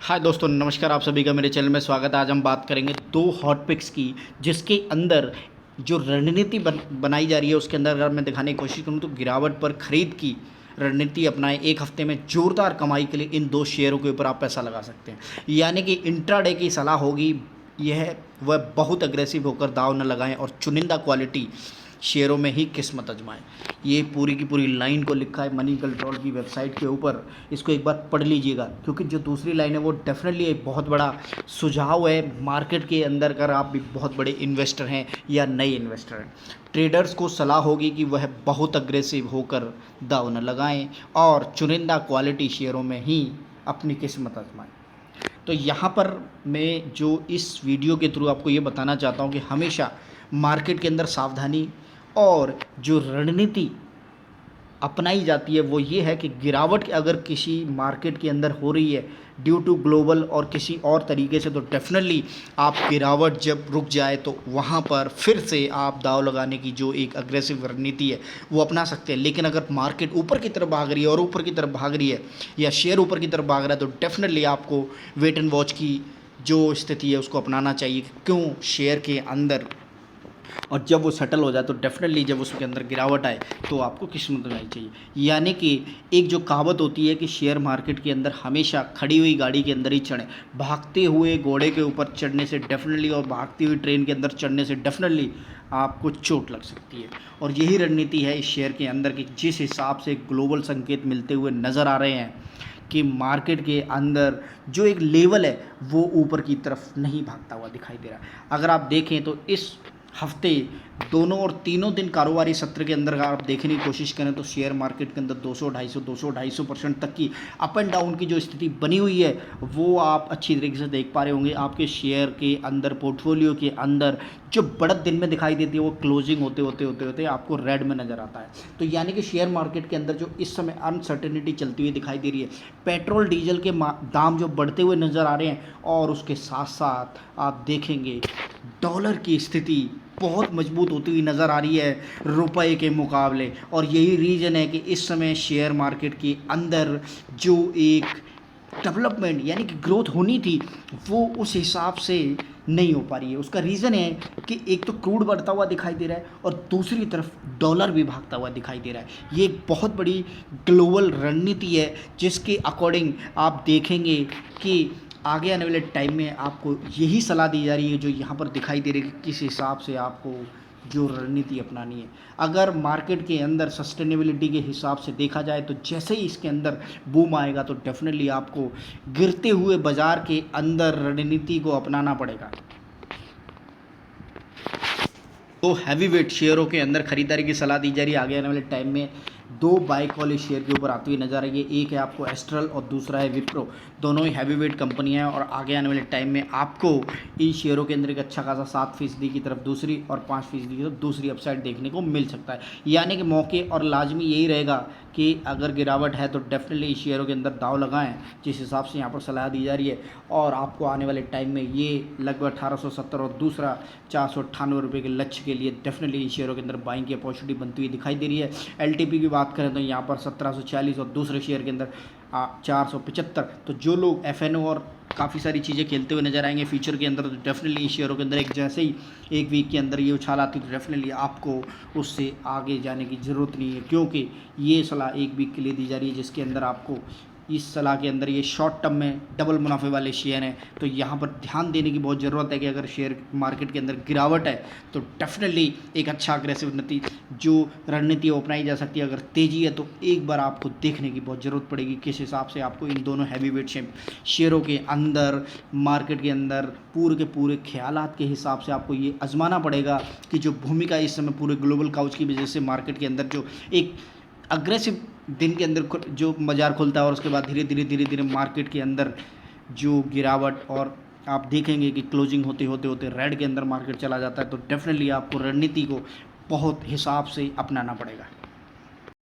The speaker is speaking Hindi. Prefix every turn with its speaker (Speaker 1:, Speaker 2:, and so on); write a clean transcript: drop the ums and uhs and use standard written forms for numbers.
Speaker 1: हाय दोस्तों, नमस्कार। आप सभी का मेरे चैनल में स्वागत है। आज हम बात करेंगे दो हॉट पिक्स की, जिसके अंदर जो रणनीति बनाई जा रही है उसके अंदर अगर मैं दिखाने की कोशिश करूं तो गिरावट पर खरीद की रणनीति अपनाएं। एक हफ्ते में जोरदार कमाई के लिए इन दो शेयरों के ऊपर आप पैसा लगा सकते हैं। यानी कि इंट्राडे की सलाह होगी यह वह बहुत अग्रेसिव होकर दाव न लगाएं और चुनिंदा क्वालिटी शेयरों में ही किस्मत आजमाएं। ये पूरी की पूरी लाइन को लिखा है मनी कंट्रोल की वेबसाइट के ऊपर। इसको एक बार पढ़ लीजिएगा, क्योंकि जो दूसरी लाइन है वो डेफिनेटली एक बहुत बड़ा सुझाव है मार्केट के अंदर। अगर आप भी बहुत बड़े इन्वेस्टर हैं या नए इन्वेस्टर हैं, ट्रेडर्स को सलाह होगी कि वह बहुत अग्रेसिव होकर दाव न लगाएं और चुनिंदा क्वालिटी शेयरों में ही अपनी किस्मत आजमाएं। तो यहाँ पर मैं जो इस वीडियो के थ्रू आपको ये बताना चाहता हूँ कि हमेशा मार्केट के अंदर सावधानी और जो रणनीति अपनाई जाती है वो ये है कि गिरावट अगर किसी मार्केट के अंदर हो रही है ड्यू टू ग्लोबल और किसी और तरीके से, तो डेफिनेटली आप गिरावट जब रुक जाए तो वहाँ पर फिर से आप दाव लगाने की जो एक अग्रेसिव रणनीति है वो अपना सकते हैं। लेकिन अगर मार्केट ऊपर की तरफ भाग रही है और ऊपर की तरफ भाग रही है या शेयर ऊपर की तरफ भाग रहा है, तो डेफिनेटली आपको वेट एंड वॉच की जो स्थिति है उसको अपनाना चाहिए। क्यों शेयर के अंदर, और जब वो सेटल हो जाए तो डेफिनेटली जब उसके अंदर गिरावट आए तो आपको किस्मत बनानी चाहिए। यानी कि एक जो कहावत होती है कि शेयर मार्केट के अंदर हमेशा खड़ी हुई गाड़ी के अंदर ही चढ़ें। भागते हुए घोड़े के ऊपर चढ़ने से डेफिनेटली और भागती हुई ट्रेन के अंदर चढ़ने से डेफिनेटली आपको चोट लग सकती है। और यही रणनीति है इस शेयर के अंदर कि जिस हिसाब से ग्लोबल संकेत मिलते हुए नज़र आ रहे हैं कि मार्केट के अंदर जो एक लेवल है वो ऊपर की तरफ नहीं भागता हुआ दिखाई दे रहा है। अगर आप देखें तो इस हफ्ते दोनों और तीनों दिन कारोबारी सत्र के अंदर अगर आप देखने की कोशिश करें तो शेयर मार्केट के अंदर 200-250 तक की अप एंड डाउन की जो स्थिति बनी हुई है वो आप अच्छी तरीके से देख पा रहे होंगे। आपके शेयर के अंदर, पोर्टफोलियो के अंदर जो बढ़त दिन में दिखाई देती है वो क्लोजिंग होते होते आपको रेड में नज़र आता है। तो यानी कि शेयर मार्केट के अंदर जो इस समय अनसर्टेनिटी चलती हुई दिखाई दे रही है, पेट्रोल डीजल के दाम जो बढ़ते हुए नज़र आ रहे हैं, और उसके साथ साथ आप देखेंगे डॉलर की स्थिति बहुत मजबूत होती हुई नज़र आ रही है रुपए के मुकाबले। और यही रीज़न है कि इस समय शेयर मार्केट के अंदर जो एक डेवलपमेंट यानी कि ग्रोथ होनी थी वो उस हिसाब से नहीं हो पा रही है। उसका रीज़न है कि एक तो क्रूड बढ़ता हुआ दिखाई दे रहा है और दूसरी तरफ डॉलर भी भागता हुआ दिखाई दे रहा है। ये एक बहुत बड़ी ग्लोबल रणनीति है जिसके अकॉर्डिंग आप देखेंगे कि आगे आने वाले टाइम में आपको यही सलाह दी जा रही है जो यहाँ पर दिखाई दे रही है कि किस हिसाब से आपको जो रणनीति अपनानी है। अगर मार्केट के अंदर सस्टेनेबिलिटी के हिसाब से देखा जाए तो जैसे ही इसके अंदर बूम आएगा तो डेफिनेटली आपको गिरते हुए बाजार के अंदर रणनीति को अपनाना पड़ेगा। तो हैवी वेट शेयरों के अंदर खरीदारी की सलाह दी जा रही है। आगे आने वाले टाइम में दो बाइक वाले शेयर के ऊपर आती हुई नजर आ रही है। एक है आपको एस्ट्रल और दूसरा है विप्रो। दोनों ही हैवी वेट कंपनियां हैं और आगे आने वाले टाइम में आपको इन शेयरों के अंदर एक अच्छा खासा 7% की तरफ दूसरी और 5% की तरफ दूसरी अपसाइड देखने को मिल सकता है। यानी कि मौके और लाजमी यही रहेगा कि अगर गिरावट है तो डेफिनेटली इस शेयरों के अंदर दाव लगाएं जिस हिसाब से यहाँ पर सलाह दी जा रही है। और आपको आने वाले टाइम में ये लगभग 1870 और दूसरा 498 रुपये के लक्ष्य के लिए डेफिनेटली इन शेयरों के अंदर बाइंग की अपॉर्चुनिटी बनती हुई दिखाई दे रही है। एलटीपी की बात करें तो यहाँ पर 1740 और दूसरे शेयर के अंदर 475। तो जो लोग एफएनओ और काफ़ी सारी चीज़ें खेलते हुए नजर आएंगे फ्यूचर के अंदर, तो डेफिनेटली शेयरों के अंदर एक जैसे ही एक वीक के अंदर ये उछाल आती तो डेफिनेटली आपको उससे आगे जाने की ज़रूरत नहीं है, क्योंकि ये सलाह एक वीक के लिए दी जा रही है जिसके अंदर आपको इस सलाह के अंदर ये शॉर्ट टर्म में डबल मुनाफे वाले शेयर हैं। तो यहाँ पर ध्यान देने की बहुत ज़रूरत है कि अगर शेयर मार्केट के अंदर गिरावट है तो डेफिनेटली एक अच्छा अग्रेसिव जो रणनीति अपनाई जा सकती है। अगर तेज़ी है तो एक बार आपको देखने की बहुत ज़रूरत पड़ेगी किस हिसाब से आपको इन दोनों हैवी वेट शेयरों के अंदर मार्केट के अंदर पूरे के पूरे ख्यालात के हिसाब से आपको ये आजमाना पड़ेगा कि जो भूमिका इस समय पूरे ग्लोबल काउच की वजह से मार्केट के अंदर जो एक अग्रेसिव दिन के अंदर जो बाजार खुलता है और उसके बाद धीरे धीरे मार्केट के अंदर जो गिरावट, और आप देखेंगे कि क्लोजिंग होते रेड के अंदर मार्केट चला जाता है, तो डेफिनेटली आपको रणनीति को बहुत हिसाब से अपनाना पड़ेगा।